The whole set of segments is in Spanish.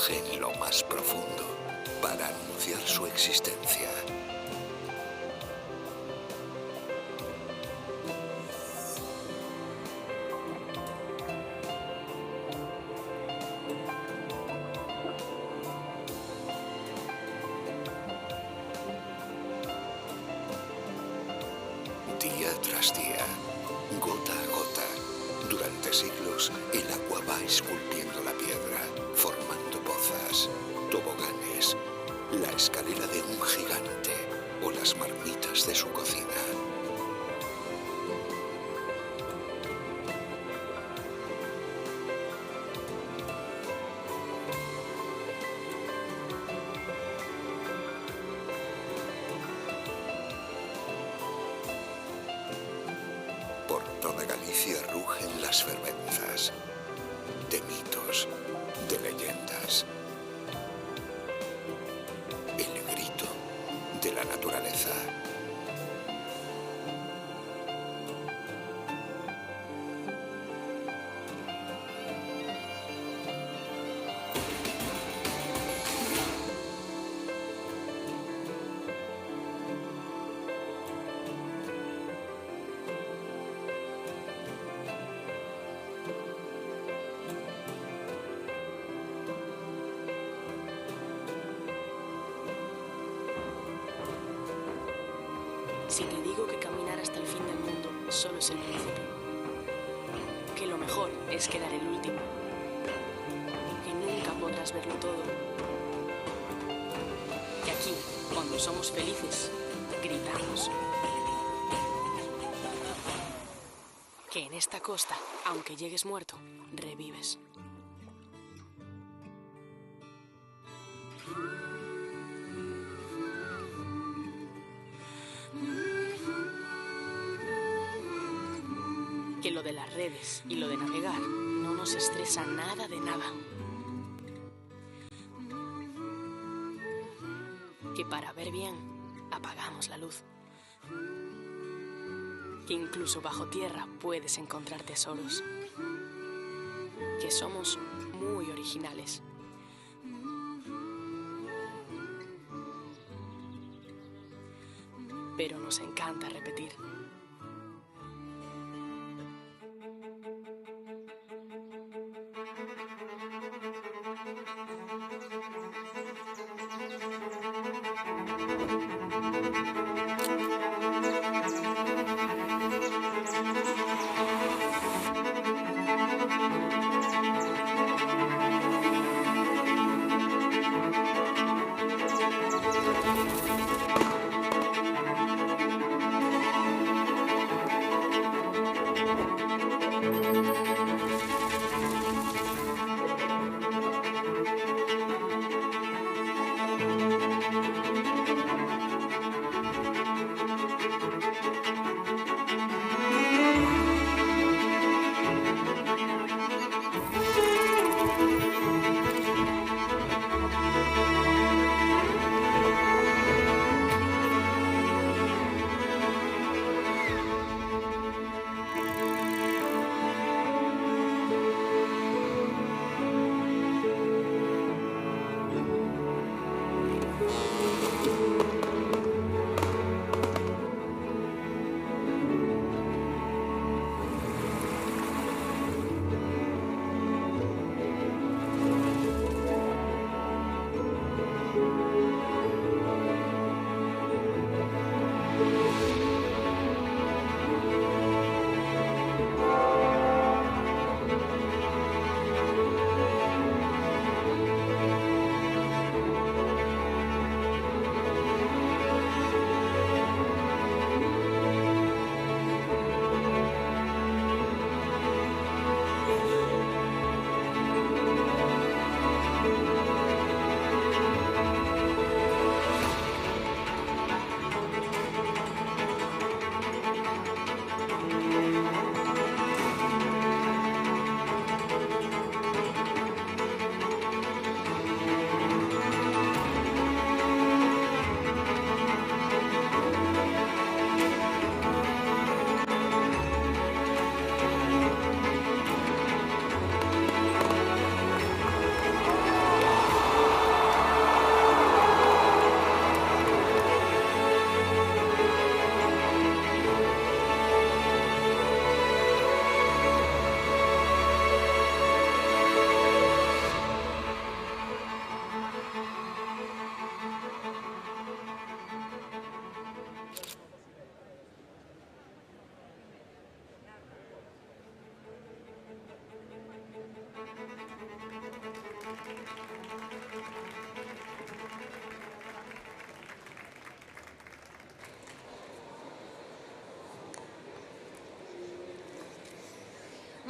ruge en lo más profundo para anunciar su existencia. Día tras día, gota a gota, durante siglos, el agua va esculpiendo la piedra, formando pozas, toboganes, la escalera de un gigante o las marmitas de su cocina. Por toda Galicia rugen las fervenzas, de mitos, de leyendas. El grito de la naturaleza. Si te digo que caminar hasta el fin del mundo solo es el principio, que lo mejor es quedar el último, que nunca podrás verlo todo, que aquí, cuando somos felices, gritamos, que en esta costa, aunque llegues muerto, revives. Que lo de las redes y lo de navegar no nos estresa nada de nada. Que para ver bien apagamos la luz. Que incluso bajo tierra puedes encontrar tesoros. Que somos muy originales. Pero nos encanta repetir.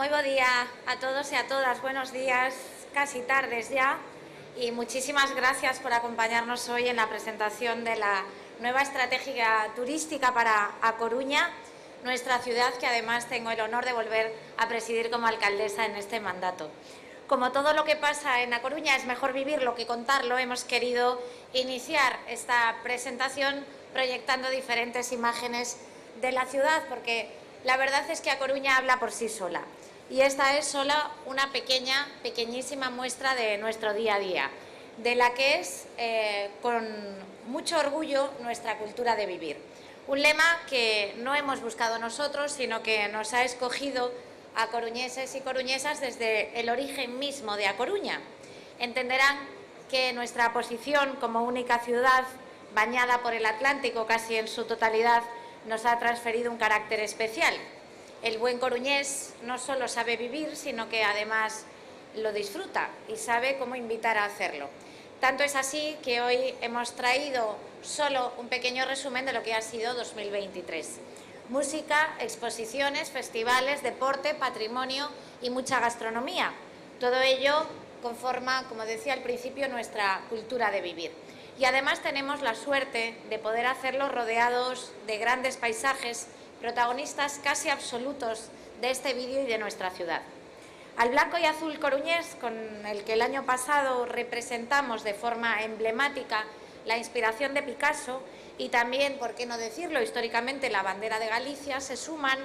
Muy buen día a todos y a todas. Buenos días, casi tardes ya. Y muchísimas gracias por acompañarnos hoy en la presentación de la nueva estrategia turística para A Coruña, nuestra ciudad que además tengo el honor de volver a presidir como alcaldesa en este mandato. Como todo lo que pasa en A Coruña es mejor vivirlo que contarlo, hemos querido iniciar esta presentación proyectando diferentes imágenes de la ciudad, porque la verdad es que A Coruña habla por sí sola. Y esta es solo una pequeñísima muestra de nuestro día a día, de la que es con mucho orgullo nuestra cultura de vivir. Un lema que no hemos buscado nosotros, sino que nos ha escogido a coruñeses y coruñesas desde el origen mismo de A Coruña. Entenderán que nuestra posición como única ciudad bañada por el Atlántico casi en su totalidad nos ha transferido un carácter especial. El buen coruñés no solo sabe vivir, sino que además lo disfruta y sabe cómo invitar a hacerlo. Tanto es así que hoy hemos traído solo un pequeño resumen de lo que ha sido 2023. Música, exposiciones, festivales, deporte, patrimonio y mucha gastronomía. Todo ello conforma, como decía al principio, nuestra cultura de vivir. Y además tenemos la suerte de poder hacerlo rodeados de grandes paisajes, protagonistas casi absolutos de este vídeo y de nuestra ciudad. Al blanco y azul coruñés, con el que el año pasado representamos de forma emblemática la inspiración de Picasso y también, por qué no decirlo, históricamente la bandera de Galicia, se suman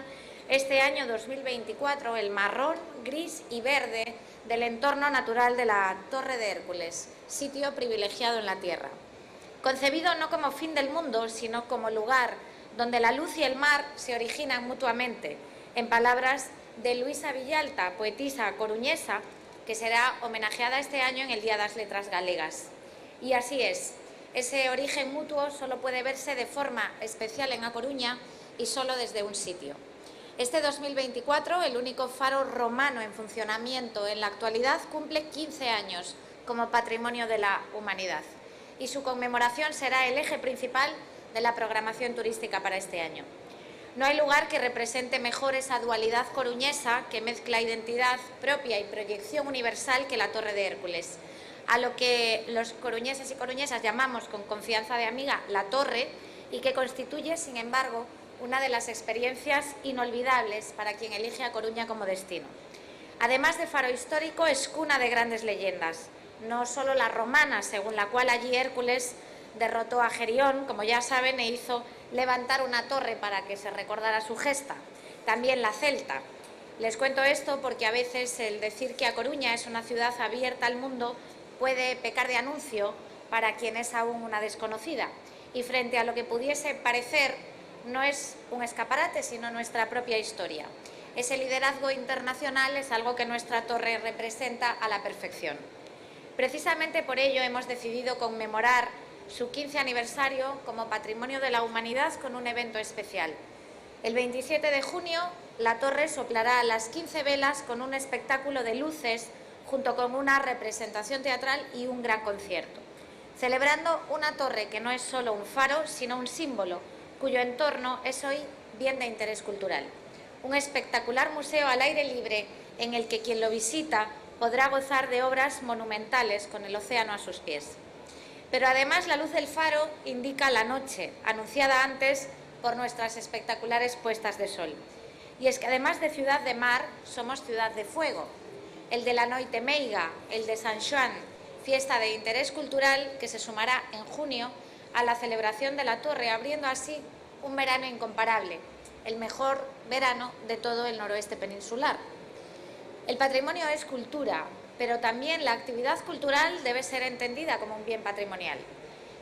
este año 2024 el marrón, gris y verde del entorno natural de la Torre de Hércules, sitio privilegiado en la Tierra. Concebido no como fin del mundo, sino como lugar donde la luz y el mar se originan mutuamente, en palabras de Luisa Villalta, poetisa coruñesa, que será homenajeada este año en el Día das Letras Galegas. Y así es, ese origen mutuo solo puede verse de forma especial en A Coruña y solo desde un sitio. Este 2024, el único faro romano en funcionamiento en la actualidad, cumple 15 años como Patrimonio de la Humanidad y su conmemoración será el eje principal de la programación turística para este año. No hay lugar que represente mejor esa dualidad coruñesa que mezcla identidad propia y proyección universal que la Torre de Hércules, a lo que los coruñeses y coruñesas llamamos con confianza de amiga la Torre y que constituye, sin embargo, una de las experiencias inolvidables para quien elige A Coruña como destino. Además de faro histórico, es cuna de grandes leyendas, no solo la romana, según la cual allí Hércules derrotó a Gerión, como ya saben, e hizo levantar una torre para que se recordara su gesta. También la celta. Les cuento esto porque a veces el decir que A Coruña es una ciudad abierta al mundo puede pecar de anuncio para quien es aún una desconocida. Y frente a lo que pudiese parecer, no es un escaparate, sino nuestra propia historia. Ese liderazgo internacional es algo que nuestra torre representa a la perfección. Precisamente por ello hemos decidido conmemorar su 15 aniversario como Patrimonio de la Humanidad con un evento especial. El 27 de junio, la torre soplará las 15 velas con un espectáculo de luces junto con una representación teatral y un gran concierto, celebrando una torre que no es solo un faro, sino un símbolo, cuyo entorno es hoy bien de interés cultural. Un espectacular museo al aire libre en el que quien lo visita podrá gozar de obras monumentales con el océano a sus pies. Pero además la luz del faro indica la noche, anunciada antes por nuestras espectaculares puestas de sol. Y es que además de ciudad de mar, somos ciudad de fuego. El de la Noite Meiga, el de San Xoán, fiesta de interés cultural que se sumará en junio a la celebración de la Torre, abriendo así un verano incomparable, el mejor verano de todo el noroeste peninsular. El patrimonio es cultura, pero también la actividad cultural debe ser entendida como un bien patrimonial.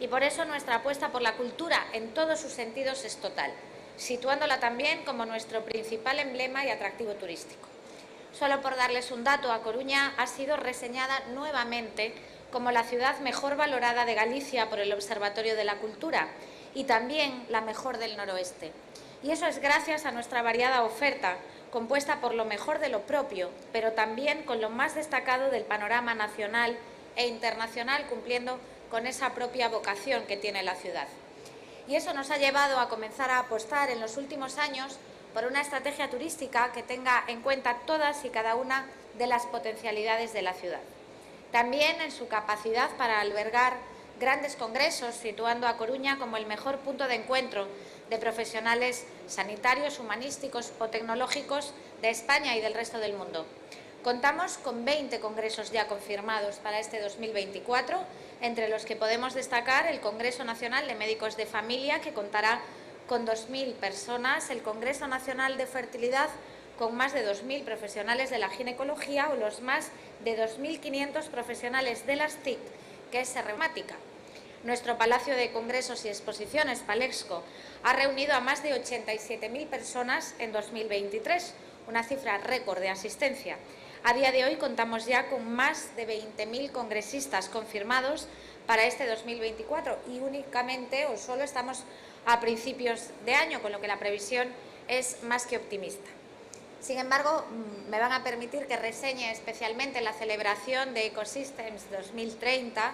Y por eso nuestra apuesta por la cultura en todos sus sentidos es total, situándola también como nuestro principal emblema y atractivo turístico. Solo por darles un dato, A Coruña ha sido reseñada nuevamente como la ciudad mejor valorada de Galicia por el Observatorio de la Cultura y también la mejor del noroeste. Y eso es gracias a nuestra variada oferta, compuesta por lo mejor de lo propio, pero también con lo más destacado del panorama nacional e internacional, cumpliendo con esa propia vocación que tiene la ciudad. Y eso nos ha llevado a comenzar a apostar en los últimos años por una estrategia turística que tenga en cuenta todas y cada una de las potencialidades de la ciudad. También en su capacidad para albergar grandes congresos, situando a Coruña como el mejor punto de encuentro de profesionales sanitarios, humanísticos o tecnológicos de España y del resto del mundo. Contamos con 20 congresos ya confirmados para este 2024, entre los que podemos destacar el Congreso Nacional de Médicos de Familia, que contará con 2.000 personas, el Congreso Nacional de Fertilidad, con más de 2.000 profesionales de la ginecología, o los más de 2.500 profesionales de las TIC, que es reumática. Nuestro Palacio de Congresos y Exposiciones, Palexco, ha reunido a más de 87.000 personas en 2023, una cifra récord de asistencia. A día de hoy contamos ya con más de 20.000 congresistas confirmados para este 2024 y únicamente o solo estamos a principios de año, con lo que la previsión es más que optimista. Sin embargo, me van a permitir que reseñe especialmente la celebración de Ecosystems 2030,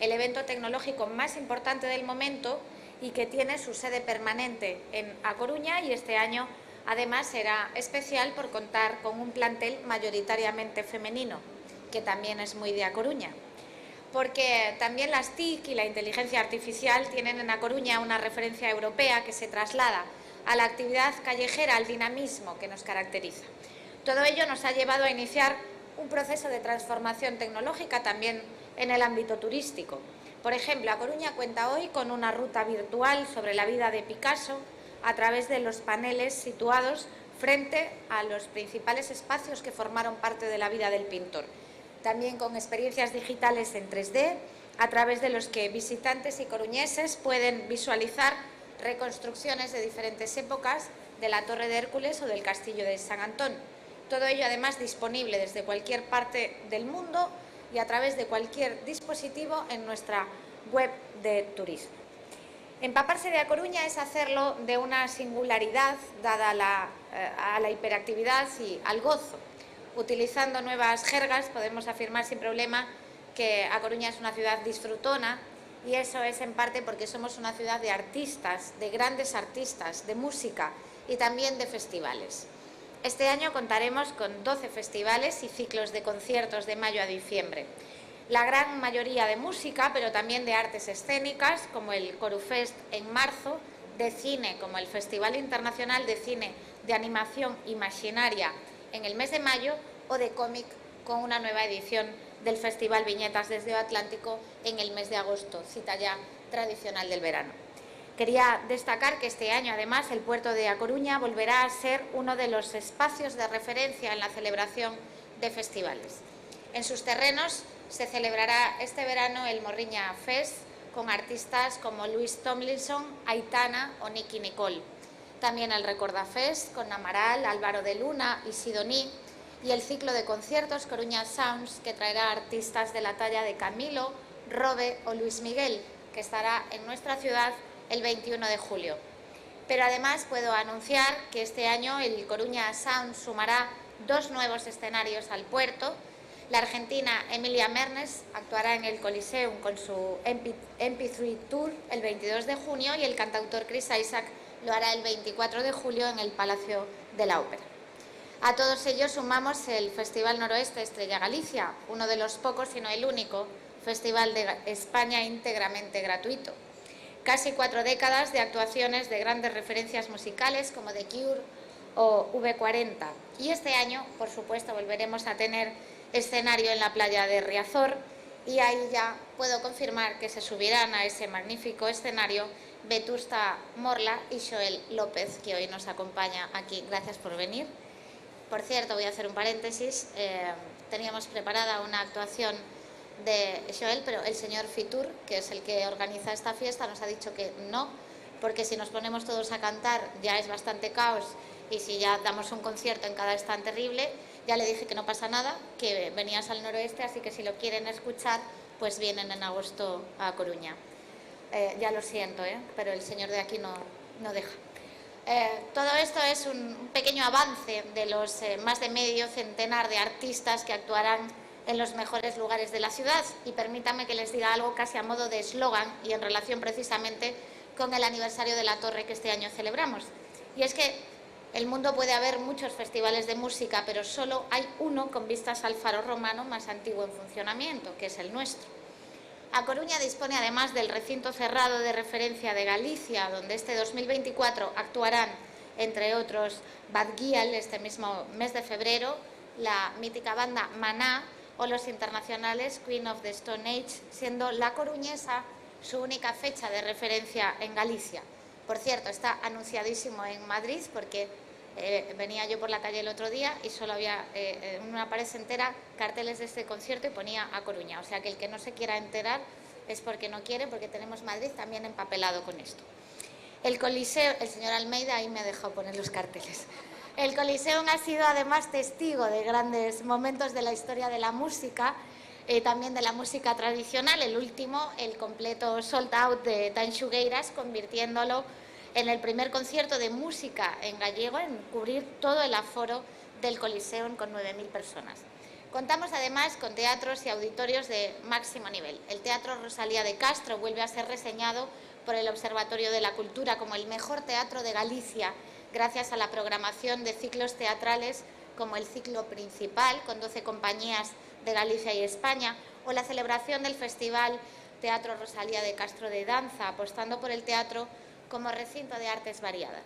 el evento tecnológico más importante del momento y que tiene su sede permanente en A Coruña, y este año además será especial por contar con un plantel mayoritariamente femenino, que también es muy de A Coruña. Porque también las TIC y la inteligencia artificial tienen en A Coruña una referencia europea que se traslada a la actividad callejera, al dinamismo que nos caracteriza. Todo ello nos ha llevado a iniciar un proceso de transformación tecnológica también en el ámbito turístico. Por ejemplo, A Coruña cuenta hoy con una ruta virtual sobre la vida de Picasso a través de los paneles situados frente a los principales espacios que formaron parte de la vida del pintor. También con experiencias digitales en 3D, a través de los que visitantes y coruñeses pueden visualizar reconstrucciones de diferentes épocas de la Torre de Hércules o del Castillo de San Antón. Todo ello además disponible desde cualquier parte del mundo y a través de cualquier dispositivo en nuestra web de turismo. Empaparse de A Coruña es hacerlo de una singularidad dada a la hiperactividad y al gozo. Utilizando nuevas jergas podemos afirmar sin problema que A Coruña es una ciudad disfrutona, y eso es en parte porque somos una ciudad de artistas, de grandes artistas, de música y también de festivales. Este año contaremos con 12 festivales y ciclos de conciertos de mayo a diciembre. La gran mayoría de música, pero también de artes escénicas, como el Corufest en marzo, de cine, como el Festival Internacional de Cine de Animación Imaginaria en el mes de mayo, o de cómic con una nueva edición del Festival Viñetas desde o Atlántico en el mes de agosto, cita ya tradicional del verano. Quería destacar que este año, además, el puerto de A Coruña volverá a ser uno de los espacios de referencia en la celebración de festivales. En sus terrenos se celebrará este verano el Morriña Fest con artistas como Luis Tomlinson, Aitana o Nicky Nicole. También el Recorda Fest con Amaral, Álvaro de Luna y Sidoní, y el ciclo de conciertos Coruña Sounds, que traerá artistas de la talla de Camilo, Robe o Luis Miguel, que estará en nuestra ciudad el 21 de julio. Pero además puedo anunciar que este año el Coruña Sounds sumará 2 nuevos escenarios al puerto. La argentina Emilia Mernes actuará en el Coliseum con su MP3 Tour el 22 de junio y el cantautor Chris Isaak lo hará el 24 de julio en el Palacio de la Ópera. A todos ellos sumamos el Festival Noroeste Estrella Galicia, uno de los pocos, si no el único, festival de España íntegramente gratuito. Casi 4 décadas de actuaciones de grandes referencias musicales como The Cure o V40. Y este año, por supuesto, volveremos a tener escenario en la playa de Riazor, y ahí ya puedo confirmar que se subirán a ese magnífico escenario Vetusta Morla y Joel López, que hoy nos acompaña aquí. Gracias por venir. Por cierto, voy a hacer un paréntesis, teníamos preparada una actuación de Joel, pero el señor Fitur, que es el que organiza esta fiesta, nos ha dicho que no, porque si nos ponemos todos a cantar ya es bastante caos, y si ya damos un concierto en cada stand terrible. Ya le dije que no pasa nada, que venías al noroeste, así que si lo quieren escuchar, pues vienen en agosto a Coruña. Ya lo siento, pero el señor de aquí no deja. Todo esto es un pequeño avance de los más de medio centenar de artistas que actuarán en los mejores lugares de la ciudad, y permítanme que les diga algo casi a modo de eslogan y en relación precisamente con el aniversario de la torre que este año celebramos. Y es que el mundo puede haber muchos festivales de música, pero solo hay uno con vistas al faro romano más antiguo en funcionamiento, que es el nuestro. A Coruña dispone además del recinto cerrado de referencia de Galicia, donde este 2024 actuarán, entre otros, Bad Gyal este mismo mes de febrero, la mítica banda Maná o los internacionales Queen of the Stone Age, siendo la coruñesa su única fecha de referencia en Galicia. Por cierto, está anunciadísimo en Madrid porque venía yo por la calle el otro día y solo había en una pared entera carteles de este concierto y ponía a Coruña. O sea que el que no se quiera enterar es porque no quiere, porque tenemos Madrid también empapelado con esto. El Coliseo, el señor Almeida ahí me ha dejado poner los carteles. El Coliseum ha sido además testigo de grandes momentos de la historia de la música, también de la música tradicional. El último, el completo sold out de Tanxugueiras, convirtiéndolo en el primer concierto de música en gallego en cubrir todo el aforo del Coliseum con 9.000 personas. Contamos además con teatros y auditorios de máximo nivel. El Teatro Rosalía de Castro vuelve a ser reseñado por el Observatorio de la Cultura como el mejor teatro de Galicia, gracias a la programación de ciclos teatrales como el ciclo principal, con 12 compañías de Galicia y España, o la celebración del Festival Teatro Rosalía de Castro de Danza, apostando por el teatro como recinto de artes variadas.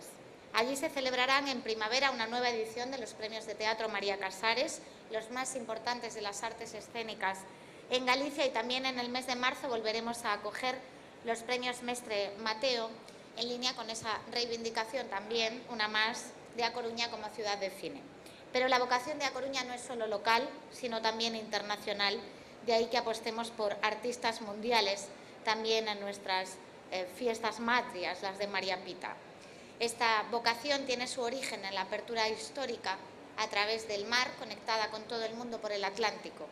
Allí se celebrarán en primavera una nueva edición de los Premios de Teatro María Casares, los más importantes de las artes escénicas en Galicia, y también en el mes de marzo volveremos a acoger los Premios Mestre Mateo, en línea con esa reivindicación también, una más, de A Coruña como ciudad de cine. Pero la vocación de A Coruña no es solo local, sino también internacional, de ahí que apostemos por artistas mundiales también en nuestras fiestas matrias, las de María Pita. Esta vocación tiene su origen en la apertura histórica a través del mar, conectada con todo el mundo por el Atlántico.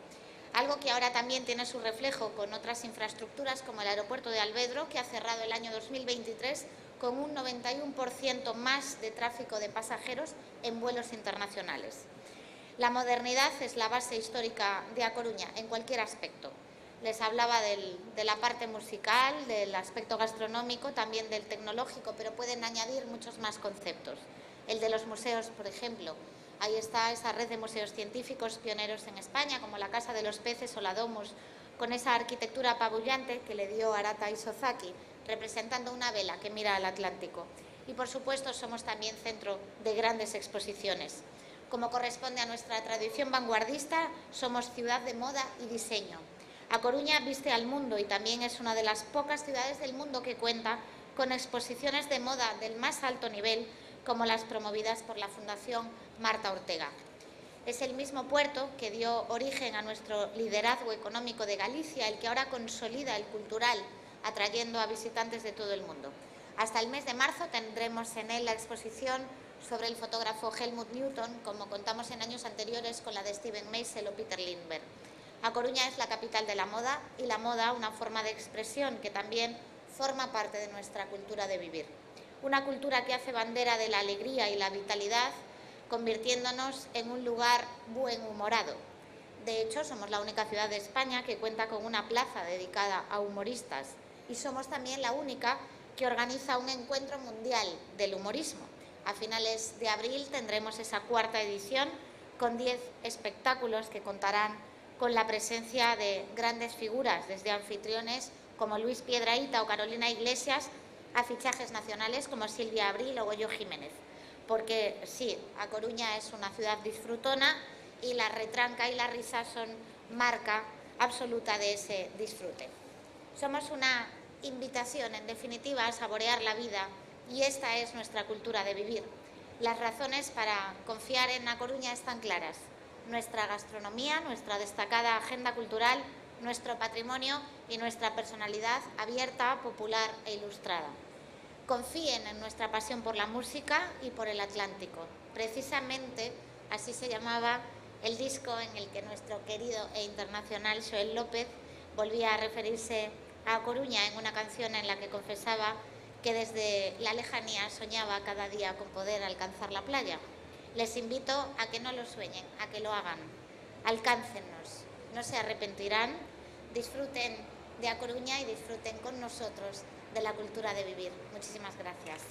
Algo que ahora también tiene su reflejo con otras infraestructuras como el aeropuerto de Alvedro, que ha cerrado el año 2023 con un 91% más de tráfico de pasajeros en vuelos internacionales. La modernidad es la base histórica de A Coruña en cualquier aspecto. Les hablaba de la parte musical, del aspecto gastronómico, también del tecnológico, pero pueden añadir muchos más conceptos. El de los museos, por ejemplo. Ahí está esa red de museos científicos pioneros en España, como la Casa de los Peces o la Domus, con esa arquitectura apabullante que le dio Arata Isozaki, representando una vela que mira al Atlántico. Y, por supuesto, somos también centro de grandes exposiciones. Como corresponde a nuestra tradición vanguardista, somos ciudad de moda y diseño. A Coruña viste al mundo y también es una de las pocas ciudades del mundo que cuenta con exposiciones de moda del más alto nivel, como las promovidas por la Fundación Marta Ortega. Es el mismo puerto que dio origen a nuestro liderazgo económico de Galicia, el que ahora consolida el cultural, atrayendo a visitantes de todo el mundo. Hasta el mes de marzo tendremos en él la exposición sobre el fotógrafo Helmut Newton, como contamos en años anteriores con la de Steven Meisel o Peter Lindbergh. A Coruña es la capital de la moda, y la moda una forma de expresión que también forma parte de nuestra cultura de vivir. Una cultura que hace bandera de la alegría y la vitalidad, convirtiéndonos en un lugar buenhumorado. De hecho, somos la única ciudad de España que cuenta con una plaza dedicada a humoristas, y somos también la única que organiza un encuentro mundial del humorismo. A finales de abril tendremos esa cuarta edición con 10 espectáculos que contarán con la presencia de grandes figuras, desde anfitriones como Luis Piedrahita o Carolina Iglesias, a fichajes nacionales como Silvia Abril o Goyo Jiménez. Porque sí, A Coruña es una ciudad disfrutona y la retranca y la risa son marca absoluta de ese disfrute. Somos una invitación, en definitiva, a saborear la vida, y esta es nuestra cultura de vivir. Las razones para confiar en A Coruña están claras. Nuestra gastronomía, nuestra destacada agenda cultural, nuestro patrimonio y nuestra personalidad abierta, popular e ilustrada. Confíen en nuestra pasión por la música y por el Atlántico. Precisamente así se llamaba el disco en el que nuestro querido e internacional Xoel López volvía a referirse a A Coruña en una canción en la que confesaba que desde la lejanía soñaba cada día con poder alcanzar la playa. Les invito a que no lo sueñen, a que lo hagan. Alcáncennos, no se arrepentirán, disfruten de A Coruña y disfruten con nosotros de la cultura de vivir. Muchísimas gracias.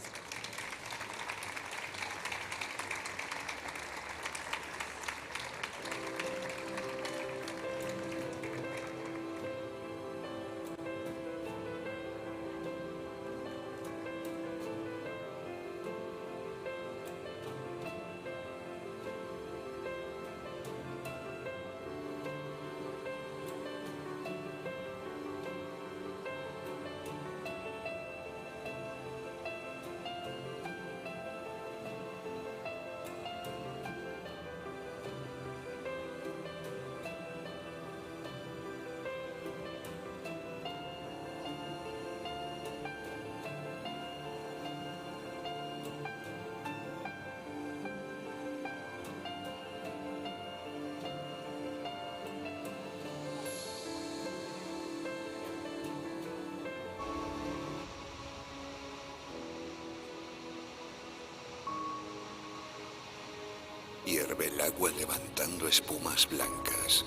Ferve el agua levantando espumas blancas.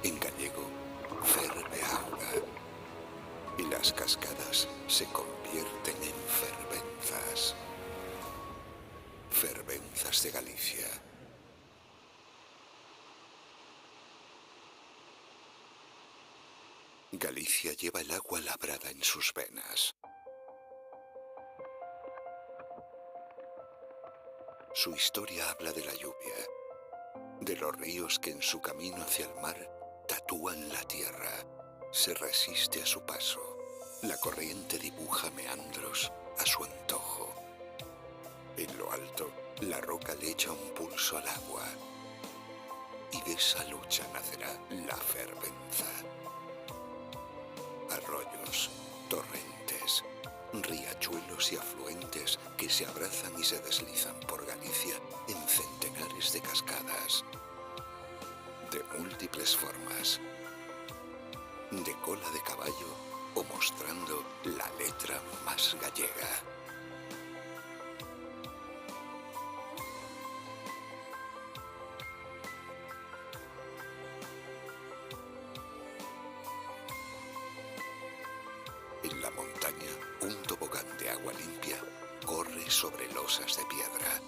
En gallego, ferve auga. Y las cascadas se convierten en fervenzas. Fervenzas de Galicia. Galicia lleva el agua labrada en sus venas. Su historia habla de la lluvia, de los ríos que en su camino hacia el mar tatúan la tierra, se resiste a su paso. La corriente dibuja meandros a su antojo. En lo alto, la roca le echa un pulso al agua. Y de esa lucha nacerá la fervenza. Arroyos, torrentes, riachuelos y afluentes que se abrazan y se deslizan por Galicia en centenares de cascadas, de múltiples formas, de cola de caballo o mostrando la letra más gallega. En la montaña, un tobogán de agua limpia corre sobre losas de piedra.